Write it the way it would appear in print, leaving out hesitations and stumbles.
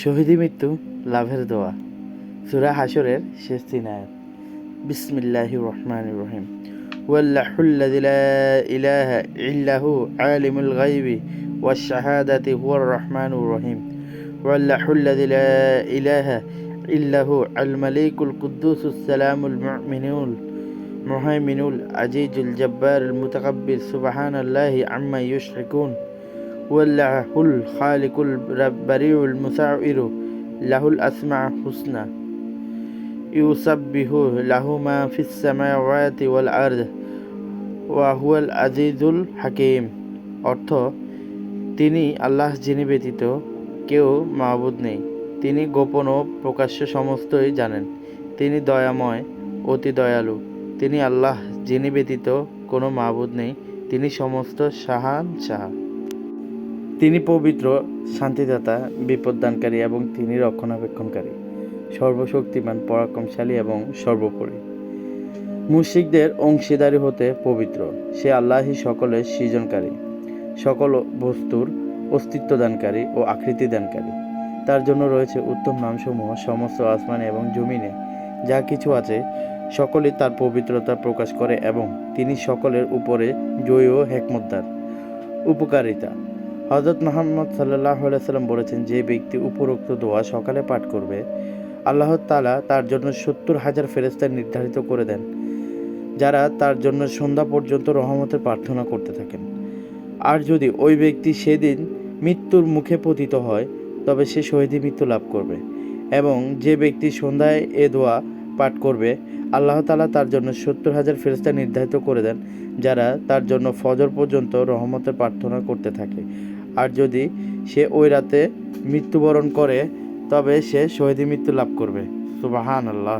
শহীদী মৃত্যু লাভের দোয়া সূরা হাশরের শেষ ৩ আয়াত। বিসমিল্লাহির রহমানির রহিম। ওয়াল্লাহুল্লাযী লা ইলাহা ইল্লাহু আলিমুল গায়বি ওয়াশ শাহাদাতি হুয়ার রহমানুর রহিম। ওয়াল্লাহুল্লাযী লা ইলাহা ইল্লাহু আল মালিকুল কুদ্দুসুস সালামুল মুহাইমিনুল আজিজুল জাব্বারুল মুতাকাব্বির সুবহানাল্লাহি আম্মা ইউশরিকুন। ওয়াল্লাহুল খালিকুল বারিউল মুসাউইরু লাহুল আসমাউল হুসনা ইউসাব্বিহু লাহু মা ফিস সামাওয়াতি ওয়াল আরদ ওয়া হুয়াল আজিজুল হাকীম। অর্থ, তিনি আল্লাহ, যিনি ব্যতীত কেউ মাবুদ নেই। তিনি গোপন ও প্রকাশ্য সমস্তই জানেন। তিনি দয়াময়, অতি দয়ালু। তিনি আল্লাহ, যিনি ব্যতীত কোনো মাবুদ নেই। তিনি সমস্ত শাহানশাহ। তিনি পবিত্র, শান্তিদাতা, বিপদদানকারী এবং তিনি রক্ষণাবেক্ষণকারী, সর্বশক্তিমান, পরাক্রমশালী এবং সর্বোপরি। মুশরিকদের অংশীদারি হতে পবিত্র। সে আল্লাহই সকলের সৃজনকারী, সকল বস্তুর অস্তিত্বদানকারী ও আকৃতি দানকারী। তার জন্য রয়েছে উত্তম নামসমূহ। সমস্ত আসমানে এবং জমিনে যা কিছু আছে সকলেই তার পবিত্রতা প্রকাশ করে এবং তিনি সকলের উপরে জয়ী ও হিকমতদার। উপকারিতা। হযরত মুহাম্মদ সাল্লাল্লাহু আলাইহি সাল্লাম বলেছেন, যে ব্যক্তি উপরোক্ত দোয়া সকালে পাঠ করবে, আল্লাহ তাআলা তার জন্য ৭০,০০০ ফেরেশতা নির্ধারিত করে দেন, যারা তার জন্য সন্ধ্যা পর্যন্ত রহমতের প্রার্থনা করতে থাকেন। আর যদি ওই ব্যক্তি সেদিন মৃত্যুর মুখে পতিত হয়, তবে সে শহীদী মৃত্যু লাভ করবে। এবং যে ব্যক্তি সন্ধ্যায় এ দোয়া পাঠ করবে, আল্লাহ তাআলা তার জন্য ৭০,০০০ ফেরেশতা নির্ধারিত করে দেন, যারা তার জন্য ফজর পর্যন্ত রহমতের প্রার্থনা করতে থাকে। আর যদি সে ওই রাতে মৃত্যুবরণ করে, তবে সে শহীদী মৃত্যু লাভ করবে। সুবহানাল্লাহ।